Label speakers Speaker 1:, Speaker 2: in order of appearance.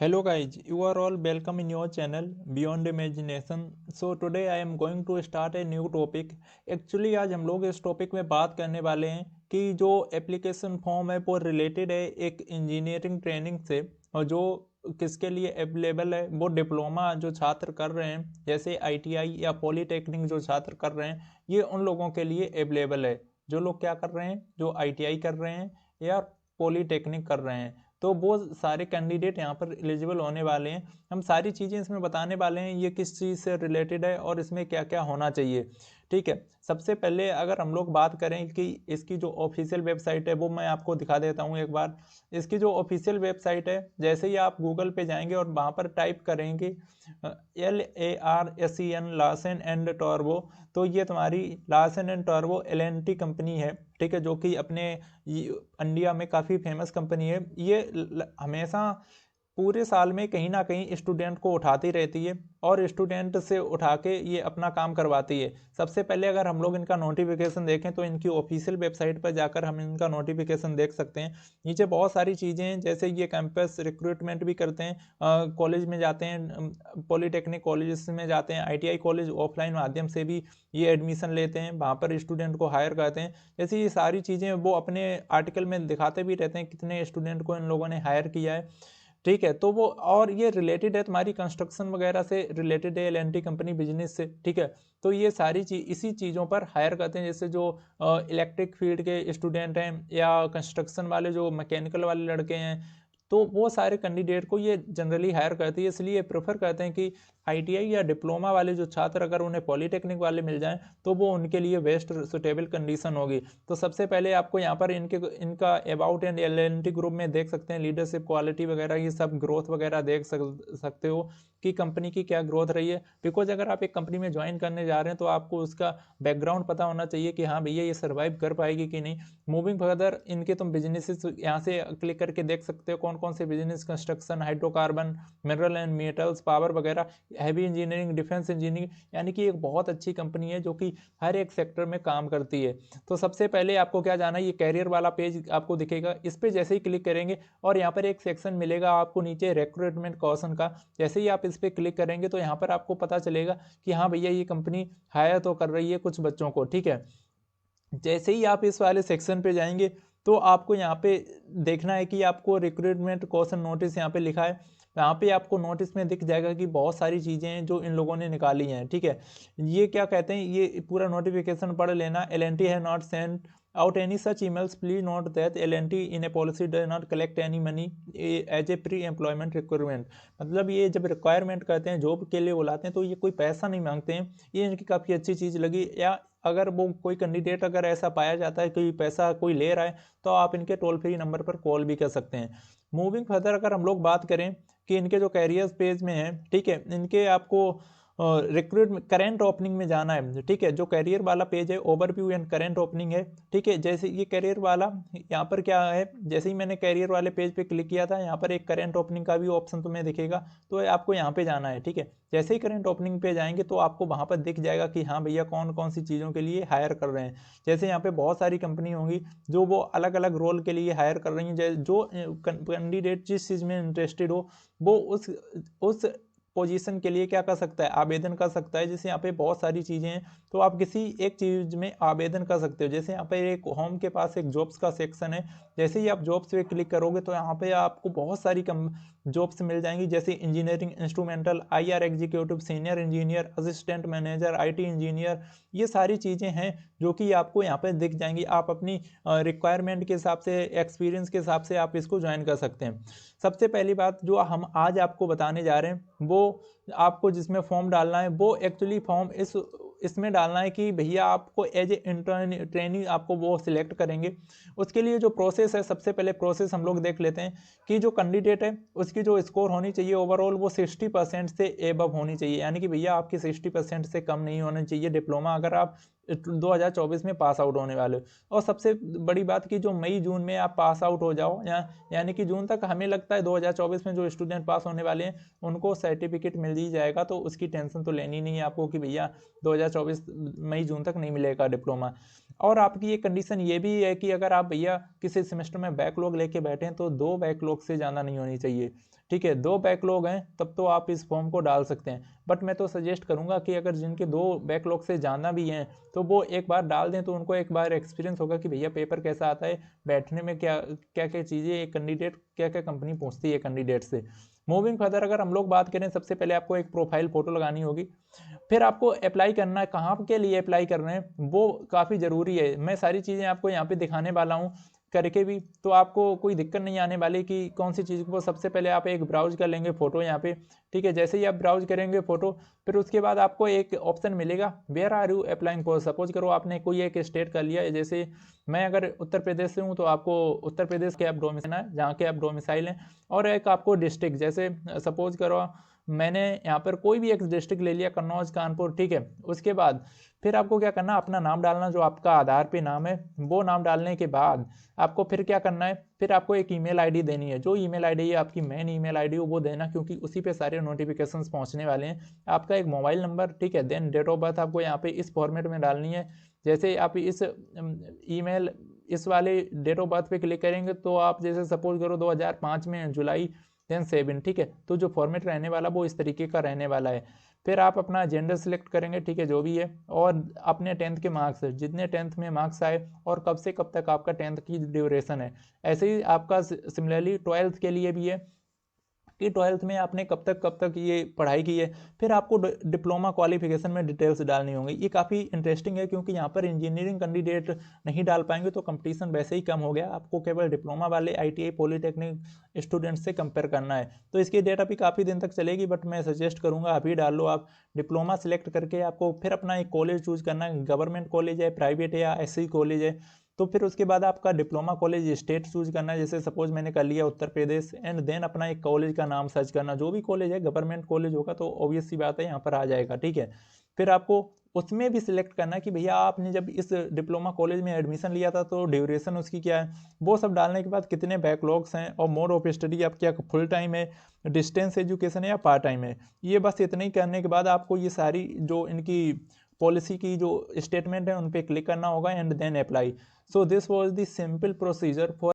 Speaker 1: Hello guys, you are all welcome in your channel Beyond Imagination. So today I am going to start a new topic. Actually आज हम लोग इस topic में बात करने वाले हैं कि जो एप्लीकेशन फॉर्म है वो रिलेटेड है एक इंजीनियरिंग ट्रेनिंग से, और जो किसके लिए अवेलेबल है वो डिप्लोमा जो छात्र कर रहे हैं, जैसे आईटीआई या पॉलीटेक्निक जो छात्र कर रहे हैं, ये उन लोगों के लिए अवेलेबल है जो लोग क्या कर रहे हैं, जो आईटीआई कर रहे हैं या पॉलीटेक्निक कर रहे हैं। तो वो सारे कैंडिडेट यहाँ पर एलिजिबल होने वाले हैं। हम सारी चीज़ें इसमें बताने वाले हैं, ये किस चीज़ से रिलेटेड है और इसमें क्या क्या होना चाहिए। ठीक है, सबसे पहले अगर हम लोग बात करें कि इसकी जो ऑफिशियल वेबसाइट है वो मैं आपको दिखा देता हूँ एक बार। इसकी जो ऑफिशियल वेबसाइट है, जैसे ही आप गूगल पे जाएंगे और वहाँ पर टाइप करेंगे LARSEN लार्सन एंड टॉर्बो, तो ये तुम्हारी Larsen and turbo LNT company है। ठीक है, जो कि अपने इंडिया में काफ़ी फेमस कंपनी है। ये हमेशा पूरे साल में कहीं ना कहीं स्टूडेंट को उठाती रहती है और स्टूडेंट से उठा के ये अपना काम करवाती है। सबसे पहले अगर हम लोग इनका नोटिफिकेशन देखें तो इनकी ऑफिशियल वेबसाइट पर जाकर हम इनका नोटिफिकेशन देख सकते हैं। नीचे बहुत सारी चीज़ें हैं, जैसे ये कैंपस रिक्रूटमेंट भी करते हैं, कॉलेज में जाते हैं, पॉलीटेक्निक कॉलेज में जाते हैं, आईटीआई कॉलेज ऑफलाइन माध्यम से भी ये एडमिशन लेते हैं, वहाँ पर स्टूडेंट को हायर करते हैं। जैसे ये सारी चीज़ें वो अपने आर्टिकल में दिखाते भी रहते हैं कितने स्टूडेंट को इन लोगों ने हायर किया है। ठीक है, तो वो और ये रिलेटेड है तुम्हारी कंस्ट्रक्शन वगैरह से रिलेटेड है, LNT कंपनी बिजनेस से। ठीक है, तो ये सारी चीज इसी चीज़ों पर हायर करते हैं, जैसे जो इलेक्ट्रिक फील्ड के स्टूडेंट हैं या कंस्ट्रक्शन वाले जो मैकेनिकल वाले लड़के हैं, तो वो सारे कैंडिडेट को ये जनरली हायर करती है। इसलिए प्रेफर करते हैं कि आईटीआई या डिप्लोमा वाले जो छात्र अगर उन्हें पॉलीटेक्निक वाले मिल जाएं तो वो उनके लिए बेस्ट सुटेबल कंडीशन होगी। तो सबसे पहले आपको यहाँ पर इनका अबाउट एंड LNT ग्रुप में देख सकते हैं, लीडरशिप क्वालिटी वगैरह ये सब ग्रोथ वगैरह देख सकते हो कि कंपनी की क्या ग्रोथ रही है। बिकॉज अगर आप एक कंपनी में ज्वाइन करने जा रहे हैं तो आपको उसका बैकग्राउंड पता होना चाहिए कि हाँ भैया ये सर्वाइव कर पाएगी कि नहीं। मूविंग फर्दर इनके तुम बिजनेसेस यहाँ से क्लिक करके देख सकते हो कौन कौन से business, construction, hydrocarbon, mineral and metals, power वगैरह, हैवी इंजीनियरिंग, डिफेंस इंजीनियरिंग, यानी कि एक बहुत अच्छी कंपनी है जो कि हर एक सेक्टर में काम करती है। तो सबसे पहले आपको क्या जाना है, ये कैरियर वाला पेज आपको दिखेगा, इस पर जैसे ही क्लिक करेंगे और यहाँ पर एक सेक्शन मिलेगा आपको नीचे रिक्रूटमेंट कौशन का। जैसे ही आप इस पर क्लिक करेंगे तो यहाँ पर आपको पता चलेगा कि हाँ भैया ये कंपनी हायर तो कर रही है कुछ बच्चों को। ठीक है, जैसे ही आप इस वाले सेक्शन पे जाएंगे तो आपको यहाँ पे देखना है कि आपको रिक्रूटमेंट क्वेश्चन नोटिस यहाँ पे लिखा है। यहाँ पे आपको नोटिस में दिख जाएगा कि बहुत सारी चीज़ें हैं जो इन लोगों ने निकाली हैं। ठीक है, ये क्या कहते हैं, ये पूरा नोटिफिकेशन पढ़ लेना। LNT है not send out any such emails, please note that LNT in a policy does not collect any money as a pre-employment requirement। मतलब ये जब रिक्वायरमेंट करते हैं, जॉब के लिए बुलाते हैं, तो ये कोई पैसा नहीं मांगते हैं। ये इनकी काफ़ी अच्छी चीज़ लगी। या अगर वो कोई कैंडिडेट अगर ऐसा पाया जाता है कि पैसा कोई ले रहा है तो आप इनके टोल फ्री नंबर पर कॉल भी कर सकते हैं। मूविंग फर्दर अगर हम लोग बात करें कि इनके जो कैरियर्स पेज में है, ठीक है, इनके आपको रिक्रूट करेंट ओपनिंग में जाना है। ठीक है, जो करियर वाला पेज है ओवरव्यू एंड करेंट ओपनिंग है। ठीक है, जैसे ये करियर वाला, यहाँ पर क्या है, जैसे ही मैंने करियर वाले पेज पे क्लिक किया था, यहाँ पर एक करेंट ओपनिंग का भी ऑप्शन तुम्हें दिखेगा, तो आपको यहाँ पे जाना है। ठीक है, जैसे ही करेंट ओपनिंग पे जाएंगे तो आपको वहाँ पर दिख जाएगा कि हाँ भैया कौन कौन सी चीज़ों के लिए हायर कर रहे हैं। जैसे यहाँ पे बहुत सारी कंपनी होंगी जो वो अलग अलग रोल के लिए हायर कर रही हैं। जो कैंडिडेट जिस चीज़ में इंटरेस्टेड हो वो उस पोजीशन के लिए क्या कर सकता है, आवेदन कर सकता है। जैसे यहाँ पे बहुत सारी चीज़ें हैं तो आप किसी एक चीज़ में आवेदन कर सकते हो। जैसे यहाँ पे एक होम के पास एक जॉब्स का सेक्शन है, जैसे ही आप जॉब्स पे क्लिक करोगे तो यहाँ पे आपको बहुत सारी जॉब्स मिल जाएंगी, जैसे engineering instrumental, IR executive, senior engineer, assistant manager, IT engineer, ये सारी चीज़ें हैं जो कि आपको यहाँ पे दिख जाएंगी। आप अपनी रिक्वायरमेंट के हिसाब से, एक्सपीरियंस के हिसाब से आप इसको ज्वाइन कर सकते हैं। सबसे पहली बात जो हम आज आपको बताने जा रहे हैं वो आपको जिसमें फॉर्म डालना है वो एक्चुअली फॉर्म इसमें डालना है कि भैया आपको एज ए इंटर्न ट्रेनिंग आपको वो सिलेक्ट करेंगे। उसके लिए जो प्रोसेस है, सबसे पहले प्रोसेस हम लोग देख लेते हैं कि जो कैंडिडेट है उसकी जो स्कोर होनी चाहिए ओवरऑल वो 60% से एबव होनी चाहिए। यानी कि भैया आपकी 60% से कम नहीं होनी चाहिए डिप्लोमा, अगर आप 2024 में पास आउट होने वाले हो। और सबसे बड़ी बात कि जो मई जून में आप पास आउट हो जाओ, यानी कि जून तक हमें लगता है 2024 में जो स्टूडेंट पास होने वाले हैं उनको सर्टिफिकेट मिल ही जाएगा, तो उसकी टेंशन तो लेनी नहीं है आपको कि भैया 2024 मई जून तक नहीं मिलेगा डिप्लोमा। और आपकी ये कंडीशन ये भी है कि अगर आप भैया किसी सेमेस्टर में बैकलॉग लेके बैठे हैं तो 2 बैकलॉग से ज़्यादा नहीं होनी चाहिए, ठीक है। 2 बैकलॉग हैं तब तो आप इस फॉर्म को डाल सकते हैं, बट मैं तो सजेस्ट करूंगा कि अगर जिनके 2 बैकलॉग से ज़्यादा भी हैं तो वो एक बार डाल दें, तो उनको एक बार एक्सपीरियंस होगा कि भैया पेपर कैसा आता है, बैठने में क्या क्या क्या चीज़ें एक कैंडिडेट, क्या क्या कंपनी पूछती है कैंडिडेट से। मूविंग फर्दर अगर हम लोग बात करें, सबसे पहले आपको एक प्रोफाइल फ़ोटो लगानी होगी। फिर आपको अप्लाई करना है, कहाँ के लिए अप्लाई कर रहे हैं वो काफ़ी ज़रूरी है। मैं सारी चीज़ें आपको यहाँ पे दिखाने वाला हूँ करके भी, तो आपको कोई दिक्कत नहीं आने वाली कि कौन सी चीज़ को। सबसे पहले आप एक ब्राउज कर लेंगे फ़ोटो यहाँ पे, ठीक है। जैसे ही आप ब्राउज करेंगे फ़ोटो, फिर उसके बाद आपको एक ऑप्शन मिलेगा, where are you applying for. Suppose करो आपने कोई एक स्टेट कर लिया है, जैसे मैं अगर उत्तर प्रदेश से हूँ तो आपको उत्तर प्रदेश के आप डोमिसाइल है, जहाँ के आप डोमिसाइल हैं। और एक आपको डिस्ट्रिक्ट, जैसे सपोज करो मैंने यहाँ पर कोई भी एक डिस्ट्रिक्ट ले लिया, कन्नौज, कानपुर, ठीक है। उसके बाद फिर आपको क्या करना, अपना नाम डालना, जो आपका आधार पे नाम है वो नाम डालने के बाद आपको फिर क्या करना है, फिर आपको एक ईमेल आईडी देनी है। जो ईमेल आईडी है आपकी मेन ईमेल आईडी हो वो देना, क्योंकि उसी पे सारे नोटिफिकेशंस पहुंचने वाले हैं। आपका एक मोबाइल नंबर, ठीक है। देन डेट ऑफ बर्थ आपको यहाँ पे इस फॉर्मेट में डालनी है। जैसे आप इस ईमेल इस वाले डेट ऑफ बर्थ पे क्लिक करेंगे तो आप जैसे सपोज करो 2005 में जुलाई 7, ठीक है। तो जो फॉर्मेट रहने वाला वो इस तरीके का रहने वाला है। फिर आप अपना जेंडर सिलेक्ट करेंगे, ठीक है, जो भी है। और अपने 10th के मार्क्स, जितने 10th में मार्क्स आए और कब से कब तक आपका 10th की ड्यूरेशन है। ऐसे ही आपका सिमिलरली 12th के लिए भी है कि 12th में आपने कब तक ये पढ़ाई की है। फिर आपको डिप्लोमा क्वालिफिकेशन में डिटेल्स डालनी होंगी। ये काफ़ी इंटरेस्टिंग है क्योंकि यहाँ पर इंजीनियरिंग कैंडिडेट नहीं डाल पाएंगे तो कंपटीशन वैसे ही कम हो गया। आपको केवल डिप्लोमा वाले ITI पॉलीटेक्निक स्टूडेंट से कंपेयर करना है। तो इसकी डेट अभी काफ़ी दिन तक चलेगी, बट मैं सजेस्ट करूँगा अभी डाल लो आप। डिप्लोमा सिलेक्ट करके आपको फिर अपना एक कॉलेज चूज करना है, गवर्नमेंट कॉलेज है, प्राइवेट है या SC कॉलेज है। तो फिर उसके बाद आपका डिप्लोमा कॉलेज स्टेट चूज करना है, जैसे सपोज मैंने कर लिया उत्तर प्रदेश। एंड देन अपना एक कॉलेज का नाम सर्च करना, जो भी कॉलेज है गवर्नमेंट कॉलेज होगा तो ऑब्वियस सी बात है यहाँ पर आ जाएगा, ठीक है। फिर आपको उसमें भी सिलेक्ट करना है कि भैया आपने जब इस डिप्लोमा कॉलेज में एडमिशन लिया था तो ड्यूरेशन उसकी क्या है, वो सब डालने के बाद कितने बैकलॉग्स हैं और मोड ऑफ स्टडी आप क्या फुल टाइम है, डिस्टेंस एजुकेशन है या पार्ट टाइम है। ये बस इतना ही करने के बाद आपको ये सारी जो इनकी पॉलिसी की जो स्टेटमेंट है उन पर क्लिक करना होगा and then apply. So this was the simple procedure for